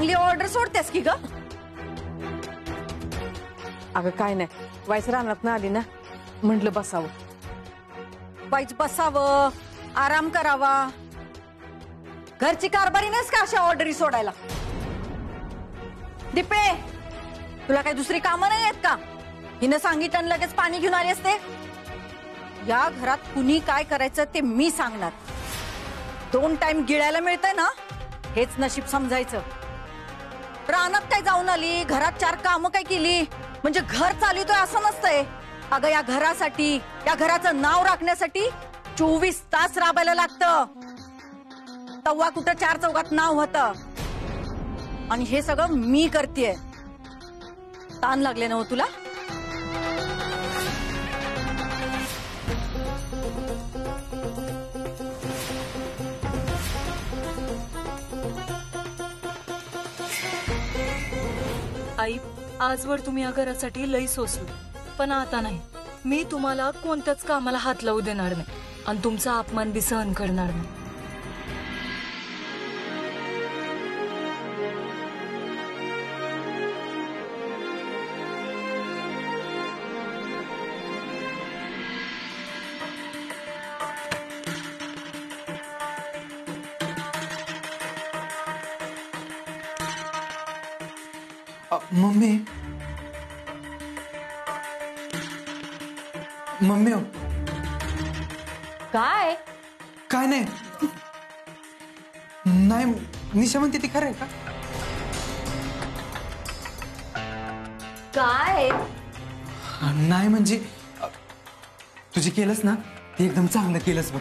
चांगली ऑर्डर सोडतेस की ग? अगं काय नाही, वाईच रानात ना आली ना, म्हटलं बसावं. बाईच बसावं, आराम करावा. घरची कारभारी नाहीस का अशा ऑर्डरी सोडायला? दीपे, तुला काही दुसरी कामं नाही आहेत का? हिनं सांगितलं लगेच पाणी घेऊन आले असते. या घरात कुणी काय करायचं ते मी सांगणार. 2 टाइम गिळायला मिळतंय ना, हेच नशीब समजायचं. रानात काय जाऊन आली, घरात 4 कामं काय केली म्हणजे घर चालवतोय असं नसतंय. अगं या घरासाठी, या घराचं नाव राखण्यासाठी 24 तास राबायला लागतं. तव्हा कुठं 4 चौघात नाव होतं. आणि हे सगळं मी करतेय. ताण लागले ना हो तुला? आई, आजवर तुम्ही या घरासाठी लई सोसलो, पण आता नाही. मी तुम्हाला कोणत्याच कामाला हात लावू देणार नाही आणि तुमचा अपमान बी सहन करणार नाही. मम्मी, मम्मी हो. काय काय नाही, नाही निशा म्हणते ती खरं आहे का? काय नाही म्हणजे तुझे केलंस ना ते एकदम चांगलं केलंस बघ.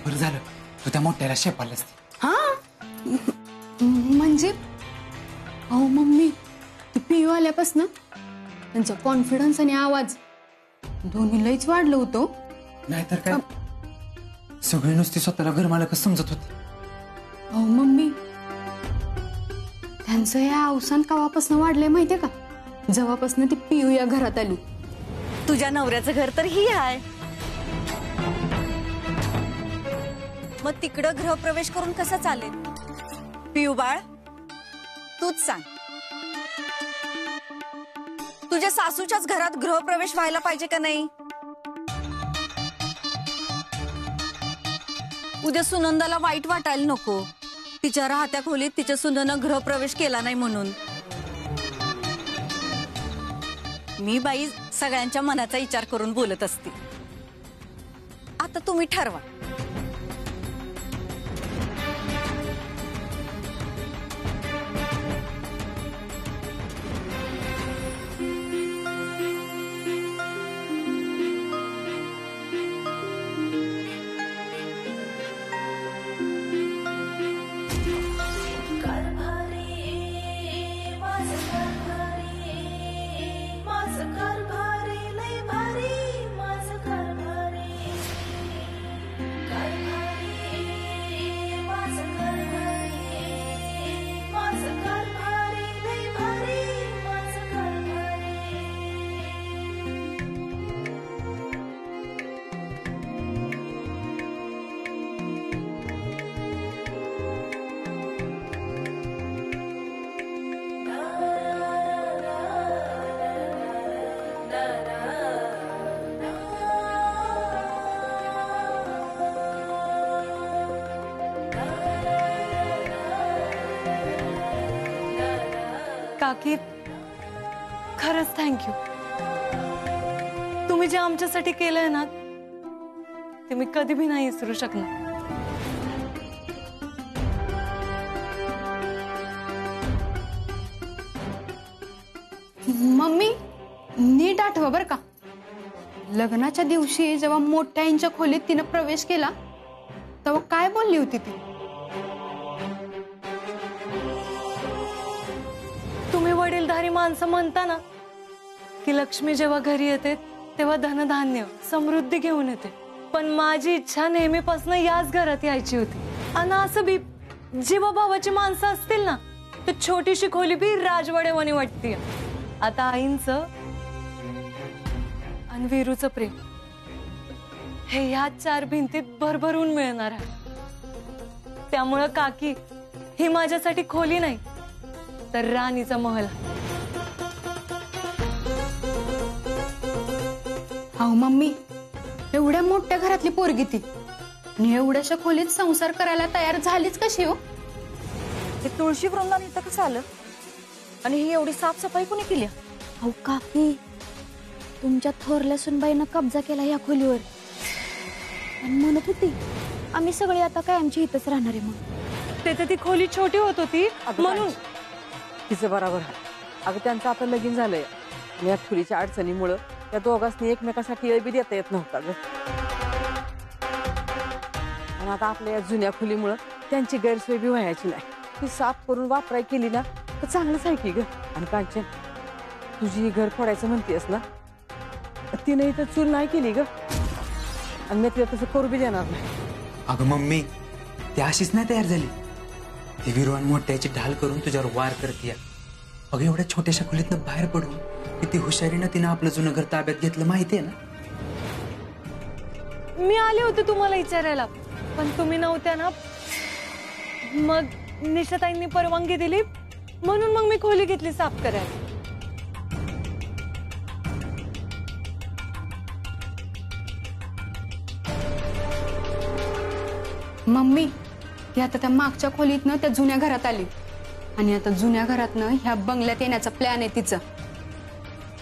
बरं झालं तू त्या मोठ्याला शेपालस. हा म्हणजे अहो मम्मी, ती पिऊ आल्यापासून त्यांचा कॉन्फिडन्स आणि आवाज दोन्ही लईच वाढलं होतं. नाहीतर काय, सगळी नुसती स्वतःला घरमालकच समजत होती. अहो मम्मी, त्यांचं या अवसान कावापासून वाढलंय माहितीये का? जेव्हापासून ती पिऊ या घरात आली. तुझ्या नवऱ्याचं घर तर ही आहे. मग तिकडं गृहप्रवेश करून कसं चालेल? पिऊ बाळ, तूच सांग. तुझ्या सासूच्याच घरात गृहप्रवेश व्हायला पाहिजे का नाही? उद्या सुनंदाला वाईट वाटायला नको, तिच्या राहत्या खोलीत तिच्या सुनेनं गृहप्रवेश केला नाही म्हणून. मी बाई सगळ्यांच्या मनाचा विचार करून बोलत असते. आता तुम्ही ठरवा. काकी, खरंच थँक्यू. तुम्ही जे आमच्यासाठी केलंय ना ते मी कधी भी नाही विसरू शकणार. मम्मी, नीट आठवा बर का, लग्नाच्या दिवशी जेव्हा मोठ्या आईंच्या खोलीत तिनं प्रवेश केला तेव्हा काय बोलली होती ती? तुम्ही वडीलधारी माणसं म्हणता ना की लक्ष्मी जेव्हा घरी येते तेव्हा धनधान्य समृद्धी घेऊन येते, पण माझी इच्छा नेहमीपासून याच घरात यायची होती. आणि असं बी जेव्हा भावाची माणसं असतील ना तर छोटीशी खोली बी राजवाड्यावानी वाटते. आता आईंचं आणि वीरूचं प्रेम हे ह्याच 4 भिंतीत भरभरून मिळणार आहे. त्यामुळं काकी, ही माझ्यासाठी खोली नाही तर राणीचा महल आहे. अहो मम्मी, एवढ्या मोठ्या घरातली पोरगी ती आणि एवढ्याशा खोलीत संसार करायला तयार झालीच कशी हो? ते तुळशी वृंदावन इथं कसं आलं आणि ही एवढी साफसफाई कोणी केली? अहो काकी, तुमच्या थोरल्या सुनबाईनं कब्जा केला या खोलीवर आणि म्हणत होती आम्ही सगळे आता काय आमची इथंच राहणार आहे म्हणून. ते तर ती खोली छोटी होत होती म्हणून. तिचं बरोबर आहे. अगं त्यांचं आता लगीन झालंय आणि या खुलीच्या अडचणीमुळं त्या दोघांनी एकमेकासाठी येळ बी देता येत नव्हता ग. आणि आता आपल्या या जुन्या खुलीमुळं त्यांची गैरसोय बी व्हायची नाही. ती साफ करून वापराय केली ना तर चांगलंच आहे की ग. आणि कांचन, तुझी घर फोडायचं म्हणतेस ना, तिने इथं चूल नाही केली ग आणि मी तिला तसं करू बी देणार नाही. अगं मम्मी, ती अशीच नाही तयार झाली. ती विरोण मोठ्याची ढाल करून तुझ्यावर वार करते. अगं एवढ्या छोट्याशा खोलीतनं बाहेर पडून किती हुशारीनं तिनं आपलं जुनं घर ताब्यात घेतलं माहितीये ना. मी आले होते तुम्हाला विचारायला, पण तुम्ही नव्हत्या ना. मग निशाताईंनी परवानगी दिली म्हणून मग मी खोली घेतली साफ करायला. मम्मी, ती आता त्या मागच्या खोलीतनं त्या जुन्या घरात आली आणि आता जुन्या घरातनं ह्या बंगल्यात येण्याचा प्लॅन आहे तिचं.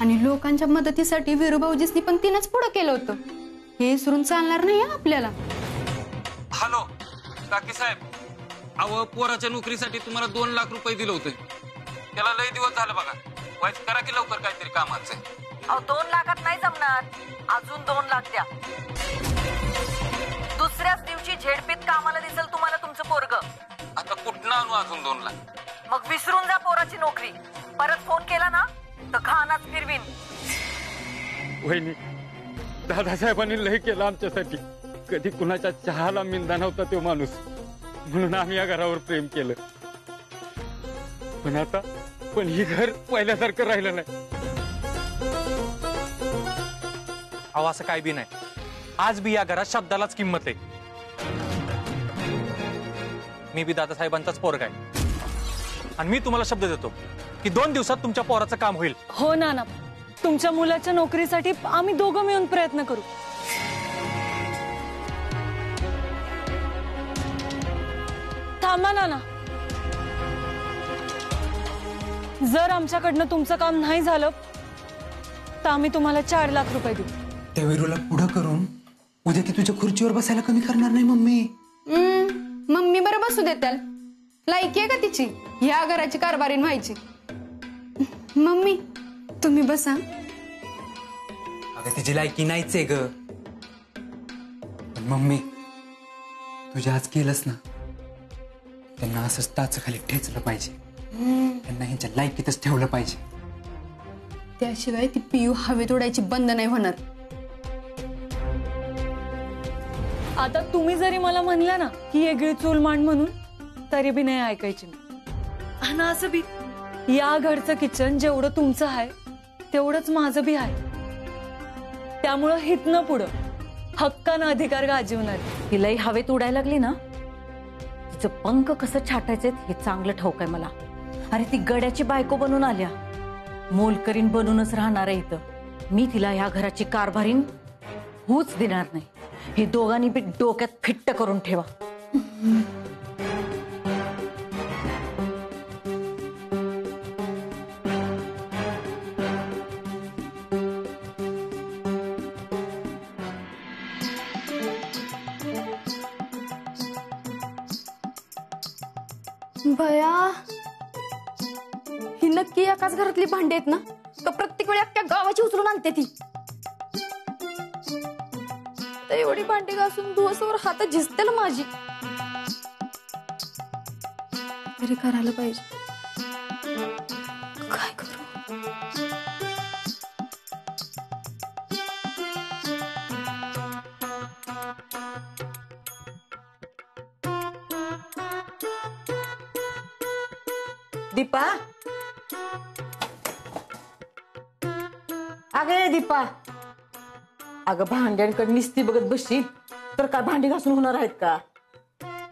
आणि लोकांच्या मदतीसाठी वीरूभाऊजीसनी पण तिनंच पुढं केलं होतं. हे विसरून चालणार नाही हं आपल्याला. हॅलो काकी साहेब, अहो पोराच्या नोकरीसाठी तुम्हाला 2 लाख रुपये दिले होते. त्याला लय दिवस झालं बघा. व्हायचं करा की लवकर काहीतरी कामाचं. अहो 2 लाखात नाही जमणार, अजून 2 लाख द्या. दुसऱ्याच दिवशी झेडपीत कामाला दिसेल तुम्हाला तुमचं पोरग. आता कुठनं आणू अजून 2 लाख? मग विसरून जा पोराची नोकरी. परत फोन केला ना तर खानाच फिरवीन. वहिनी, दादासाहेबांनी लय केलं आमच्यासाठी. कधी कुणाच्या चहाला मिंदा नव्हता तो माणूस, म्हणून आम्ही या घरावर प्रेम केलं. पण ही घर पहिल्यासारखं राहिलं नाही. अहो असं काय बी नाही. आज बी या घरात शब्दालाच किंमत आहे. मी बी दादासाहेबांचाच पोरगा आहे आणि मी तुम्हाला शब्द देतो की 2 दिवसात तुमच्या पोराचं काम होईल. हो नाना, तुमच्या मुलाच्या नोकरीसाठी आम्ही दोघं मिळून प्रयत्न करू. थांबा नाना, जर आमच्याकडनं तुमचं काम नाही झालं तर आम्ही तुम्हाला 4 लाख रुपये देऊ. त्या विरूला पुढं करून उद्या ती तुझ्या खुर्चीवर बसायला कमी करणार नाही मम्मी. मम्मी बरं बसू देताल. लायकी आहे का तिची ह्या घराची कारभारीण व्हायची? मम्मी तुम्ही बसा. अगं तिची लायकी नाहीच आहे ग. पण मम्मी, तुझ्या आज केलंस ना, त्यांना असंच टाच खाली ठेचलं पाहिजे. त्यांना ह्यांच्या लायकीतच ठेवलं पाहिजे. त्याशिवाय ती पियू हवेत उडायची बंद नाही होणार. आता तुम्ही जरी मला म्हणलं ना की वेगळी चूल मांड म्हणून, तरी बी नाही ऐकायची मी. आणि असं बी या घरचं किचन जेवढं तुमचं आहे तेवढंच माझं बी आहे. त्यामुळं हितनं पुढं हक्कानं अधिकार गाजवणार. तिलाही हवेत उडायला लागली ना, तिचं पंख कसं छाटायचे हे चांगलं ठाऊक आहे मला. अरे ती गड्याची बायको बनून आल्या, मोलकरीण बनूनच राहणार आहे इथं. मी तिला ह्या घराची कारभारीण होऊच देणार नाही. हे दोघांनी बी डोक्यात फिट्ट करून ठेवा. भया, ही नक्की एकाच घरातली भांडी आहेत ना? तर प्रत्येक वेळी अख्ख्या गावाची उचलून आणते ती. तर एवढी भांडी घासून दिवसावर हात झिजतेल माझी. तरी करायला पाहिजे. काय करू? दीपा, अगे दीपा, अगं भांड्यांकडे निस्ती बघत बसशील तर काय भांडी घासून होणार आहेत का?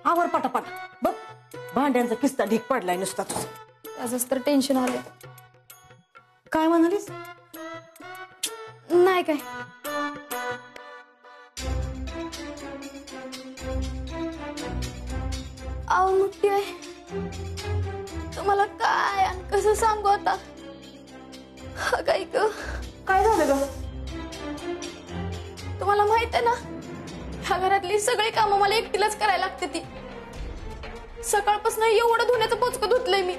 आवर पटापट बघ, भांड्यांचा किस्ता ढीक पडलाय नुसता तुझा. त्याचंच तर टेन्शन आलंय. काय म्हणालीस? नाही काय. अहो मुठ्ठी आहे, तुम्हाला काय आणि कसं सांगू आता. काय ग, काय झालं ग? तुम्हाला माहित आहे ना, ह्या घरातली सगळी कामं मला एकटीलाच करायला लागते. ती सकाळपासून एवढं धुण्याचं पोचकं धुतलंय मी.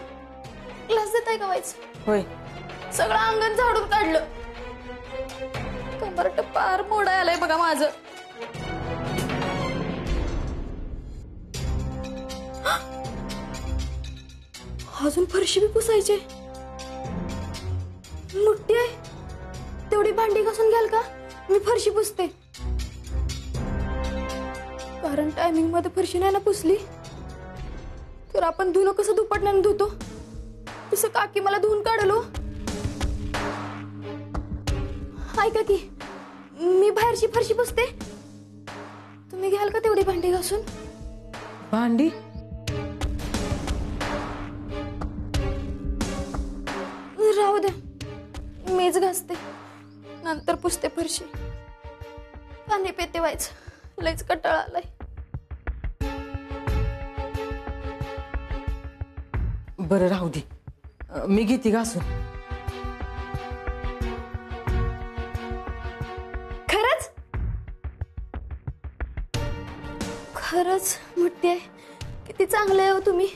ग्लास देत आहे का व्हायचं? होय. सगळं अंगण झाडून काढलं. कमरट पार मोडाय आलंय बघा माझं. अजून फरशी बी पुसायचे. मुठ्ठी आहे, तेवढी भांडी घासून घ्याल का? मी फरशी पुसते. कारण टायमिंग मध्ये फरशी नाही ना पुसली तर आपण धुणं कसं दुपटण्याने धुतो तसं काकी मला धुवून काढलो. ऐका की, मी बाहेरची फरशी पुसते, तुम्ही घ्याल का तेवढी भांडी घासून? भांडी? राहू दे, मीच घासते, नंतर पुसते फरशी. पाणी पेते व्हायचं, लयच कंटाळा आलाय. बरं राहू दे, मी घेते घासून. खरंच खरंच मुठ्ठी आहे, किती चांगले आहे हो तुम्ही.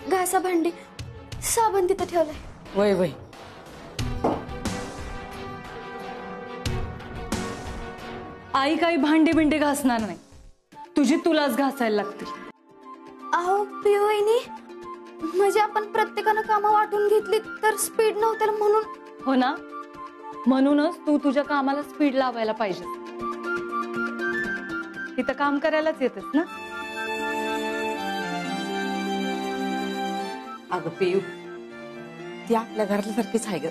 घासा भांडी, साबण तिथं ठेवलंय. वय वय. आई काही भांडी बिंडी घासणार नाही, तुझी तुलाच घासायला लागतील. अहो पिऊ वहिनी, म्हणजे आपण प्रत्येकानं कामं वाटून घेतली तर स्पीड नव्हतं म्हणून. हो ना, म्हणूनच तू तुझ्या कामाला स्पीड लावायला पाहिजे. तिथं काम करायलाच येतेस ना. अगं पियू, ती आपल्या घरातल्या सारखीच आहे ग.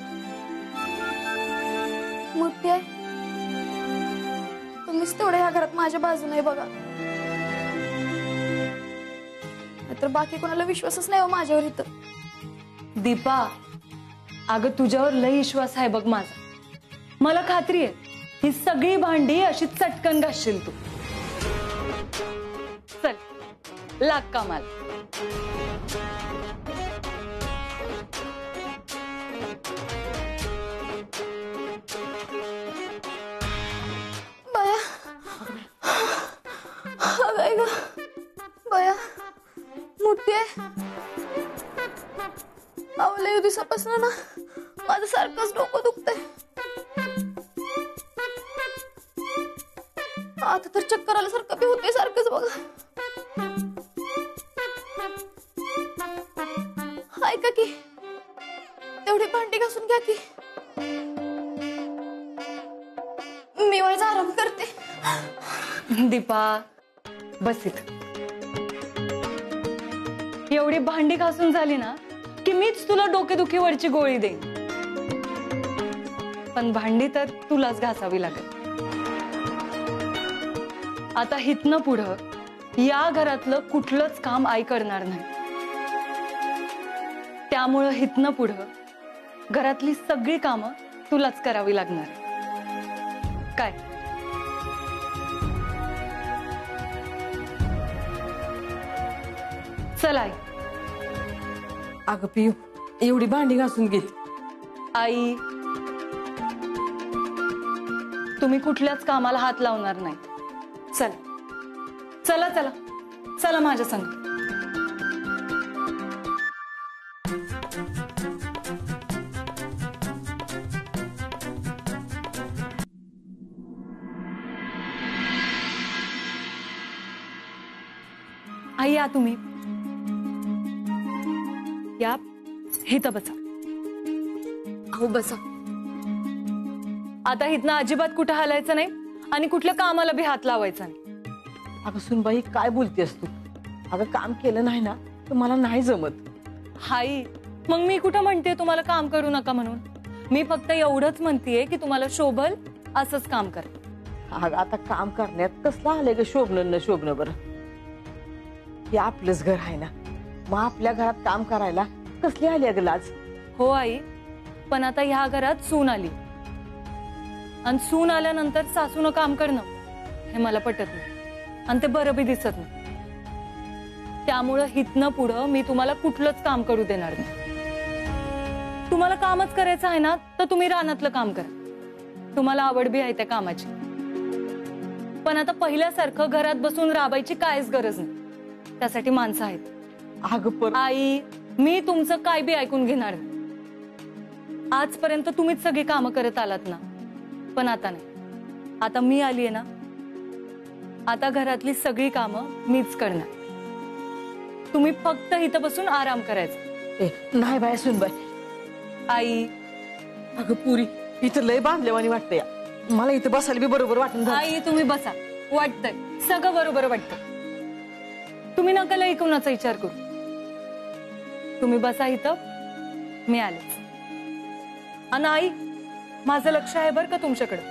मुठ्ठी आहे, तुम्हीच तेवढे ह्या घरात माझ्या बाजूने बघा, नाहीतर बाकी कोणाला विश्वासच नाही हो माझ्यावर इथं. दीपा, अगं तुझ्यावर लई विश्वास आहे बघ माझा. मला खात्री आहे ही सगळी भांडी अशी चटकन घासशील तू. चल लाग कामाला. बया, काय ग बया, मुठ्ठी आहे. अहो लय दिवसापासून ना माझं सारखंच डोकं दुखतंय. आता तर चक्कर आल्यासारखं बी होतंय सारखंच बघा. ऐका की, तेवढी भांडी घासून घ्या की, मी व्हायचा आराम करते. दीपा बस इथं. एवढी भांडी घासून झाली ना की मीच तुला डोकेदुखीवरची गोळी देईन. पण भांडी तर तुलाच घासावी लागेल. आता हितनं पुढं या घरातलं कुठलंच काम आई करणार नाही. त्यामुळं हितनं पुढं घरातली सगळी कामं तुलाच करावी लागणार. काय? चल आई. अगं पियू, एवढी भांडी घासून घेत. आई, तुम्ही कुठल्याच कामाला हात लावणार नाही. चला चला चला चला माझ्या संग. आई या तुम्ही. या हिथं बसा. अहो बसा. आता हिथनं अजिबात कुठं हलायचं नाही आणि कुठल्या कामाला बी हात लावायचा नाही. अगं सुनबाई, काय बोलतेस तू? अगं काम केलं नाही ना तर मला नाही जमत. हाई, मग मी कुठं म्हणते तुम्हाला काम करू नका म्हणून. मी फक्त एवढंच म्हणतेय की तुम्हाला शोभल असंच काम करा. अगं आता काम करण्यात कसलं आलंय ग शोभनं न शोभनं? बरं, हे आपलंच घर आहे ना, मग आपल्या घरात काम करायला कसली आली अगं लाज? हो आई, पण आता ह्या घरात सून आली आणि सून आल्यानंतर सासूनं काम करणं हे मला पटत नाही आणि ते बरं बी दिसत नाही. त्यामुळं हितनं पुढं मी तुम्हाला कुठलंच काम करू देणार नाही. तुम्हाला कामच करायचं आहे ना तर तुम्ही रानातलं काम करा. तुम्हाला आवड बी आहे त्या कामाची. पण आता पहिल्यासारखं घरात बसून राबायची काहीच गरज नाही. त्यासाठी माणसं आहेत. अगं पण आई, मी तुमचं काय बी ऐकून घेणार नाही. आजपर्यंत तुम्हीच सगळी कामं करत आलात ना, पण आता नाही. आता मी आलीये ना, आता घरातली सगळी कामं मीच करणार. तुम्ही फक्त इथं बसून आराम करायचा. नाही बाय सुनबाई. आई, अगं पुरी इथं लय बांधल्यावानी वाटतंय. मला इथं बसायला बी बरोबर वाटून झालं. आई तुम्ही बसा. वाटतंय सगळं बरोबर वाटतंय. तुम्ही नका लई कोणाचा विचार करू. तुम्ही बसा इथं, मी आलेच. आणि आई, माझं लक्ष आहे बरं का तुमच्याकडे.